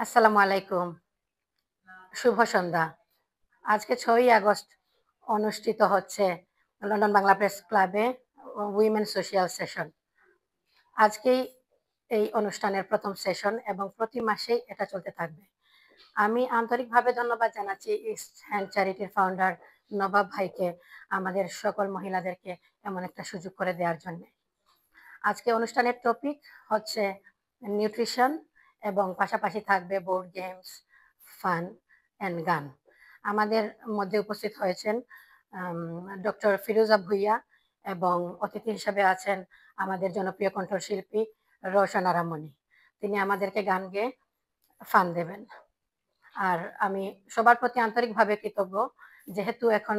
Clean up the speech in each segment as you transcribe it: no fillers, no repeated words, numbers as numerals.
আসসালামু আলাইকুম। শুভ সন্ধ্যা। আজকে ৬ই আগস্ট অনুষ্ঠিত হচ্ছে লন্ডন বাংলা প্রেস ক্লাবে উইমেন সোশ্যাল সেশন। আজকেই এই অনুষ্ঠানের ১ম সেশন এবং প্রতি মাসেই এটা চলতে থাকবে। আমি আন্তরিকভাবে ধন্যবাদ জানাচ্ছি ইস্ট হ্যান্ড চ্যারিটির ফাউন্ডার নবাব ভাইকে আমাদের সকল মহিলাদেরকে এমন একটা সুযোগ করে দেওয়ার জন্যে। আজকে অনুষ্ঠানের টপিক হচ্ছে নিউট্রিশন এবং পাশাপাশি থাকবে বোর্ড গেমস, ফান অ্যান্ড গান। আমাদের মধ্যে উপস্থিত হয়েছেন ডক্টর ফিরোজা ভুইয়া এবং অতিথি হিসেবে আছেন আমাদের জনপ্রিয় কণ্ঠশিল্পী রওশন আরা মনি। তিনি আমাদেরকে গান গেয়ে ফান দেবেন। আর আমি সবার প্রতি আন্তরিকভাবে কৃতজ্ঞ, যেহেতু এখন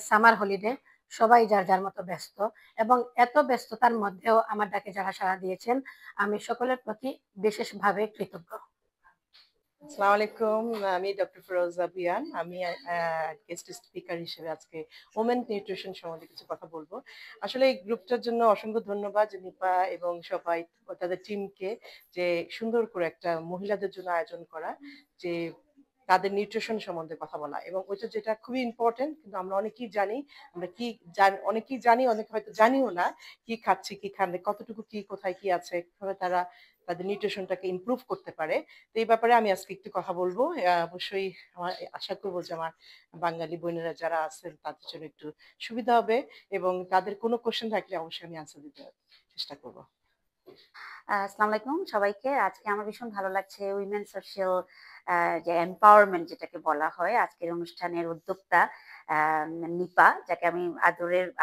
সামার হলিডে, সবাই যার যার মতো ব্যস্ত এবং এত ব্যস্ততার মধ্যেও আমার ডাকে যারা সাড়া দিয়েছেন, আমি সকলের প্রতি বিশেষভাবে কৃতজ্ঞ। আসসালামু আলাইকুম। আমি ডক্টর ফিরোজা বিয়ান। আমি গেস্ট স্পিকার হিসেবে আজকে ওমেন নিউট্রিশন সম্বন্ধে কিছু কথা বলবো। আসলে এই গ্রুপটার জন্য অসংখ্য ধন্যবাদ নিপা এবং সবাই তাদের টিমকে, যে সুন্দর করে একটা মহিলাদের জন্য আয়োজন করা, যে তাদের নিউট্রিশন সম্বন্ধে কথা বলা, এবং ওইটা যেটা খুবই ইম্পর্টেন্ট। কিন্তু আমরা অনেকেই জানি, আমরা কি অনেকেই জানি, অনেকে হয়তো জানিও না কি খাচ্ছি, কি খাবে, কতটুকু কি কোথায় কি আছে, কিভাবে তারা তাদের নিউট্রিশনটাকে ইমপ্রুভ করতে পারে। তো এই ব্যাপারে আমি আজকে একটু কথা বলবো। অবশ্যই আমার আশা করবো যে আমার বাঙালি বোনেরা যারা আছেন তাদের জন্য একটু সুবিধা হবে, এবং তাদের কোনো কোশ্চেন থাকলে অবশ্যই আমি আনসার দিতে চেষ্টা করবো। আসসালামু আলাইকুম সবাইকে। আজকে আমার ভীষণ ভালো লাগছে উইমেন সোশ্যাল যে এম্পাওয়ারমেন্ট যেটাকে বলা হয়, আজকের অনুষ্ঠানের উদ্যোক্তা নিপা, যাকে আমি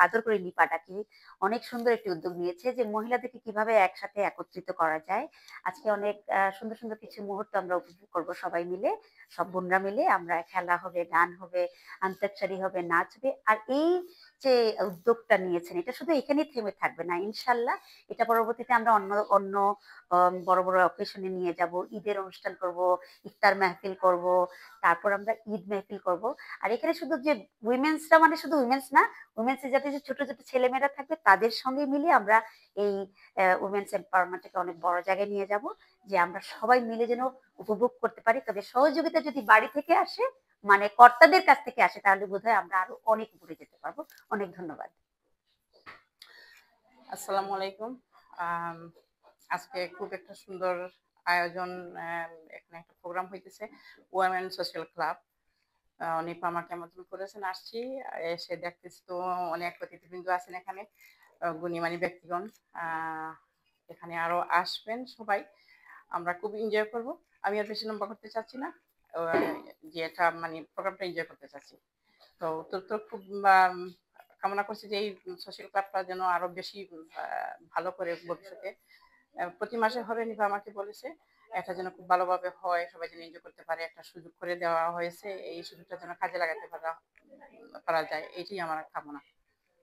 আদর করে নিপা ডাকি, অনেক সুন্দর একটি উদ্যোগ নিয়েছে যে মহিলাদেরকে কিভাবে একসাথে একত্রিত করা যায়। আজকে অনেক সুন্দর সুন্দর কিছু মুহূর্ত আমরা উপভোগ করব সবাই মিলে, সব বোনরা মিলে। আমরা খেলা হবে, গান হবে, আন্তাক্ষরী হবে, নাচ হবে। আর এই যে উদ্যোগটা নিয়েছেন, এটা শুধু এখানেই থেমে থাকবে না, ইনশাল্লাহ এটা পরবর্তীতে আমরা অন্য অন্য বড় বড় অকেশনে নিয়ে যাব। ঈদের অনুষ্ঠান করব, ইফতার মেহফিল করব, তারপর আমরা ঈদ মেহফিল করব। আর এখানে শুধু যে উইমেন্সরা, মানে শুধু উইমেন্স না, উইমেন্সের যাতে যে ছোট ছোট ছেলেমেয়েরা থাকবে তাদের সঙ্গে মিলে আমরা এই উইমেন্স এম্পাওয়ারমেন্টটাকে অনেক বড় জায়গায় নিয়ে যাব, যে আমরা সবাই মিলে যেন উপভোগ করতে পারি। তবে সহযোগিতা যদি বাড়ি থেকে আসে, মানে কর্তাদের কাছ থেকে আসে, তাহলে বোধহয় আমরা আরো অনেক উপরে যেতে পারবো। অনেক ধন্যবাদ। আসসালামু আলাইকুম। আজকে খুব একটা সুন্দর আয়োজন, এখানে একটা প্রোগ্রাম হইতেছে ওমেন সোশ্যাল ক্লাব। নিপা আমাকে আমন্ত্রণ করেছেন, আসছি। এসে দেখতেছি তো অনেক অতিথিবৃন্দ আছেন এখানে, গুণীমানী ব্যক্তিগণ। এখানে আরো আসবেন সবাই, আমরা খুব এনজয় করব। আমি আর বেশি লম্বা করতে চাচ্ছি না, যে এটা মানে প্রোগ্রামটা এনজয় করতে চাচ্ছি। তো তো তো খুব কামনা করছি যে এই সোশ্যাল ক্লাবটা যেন আরো বেশি ভালো করে ভবিষ্যতে প্রতি মাসে হবে, নিভা আমাকে বলেছে। এটা যেন খুব ভালোভাবে হয়, সবাই যেন এনজয় করতে পারে, একটা সুযোগ করে দেওয়া হয়েছে, এই সুযোগটা যেন কাজে লাগাতে পারা যায়, এটাই আমার কামনা।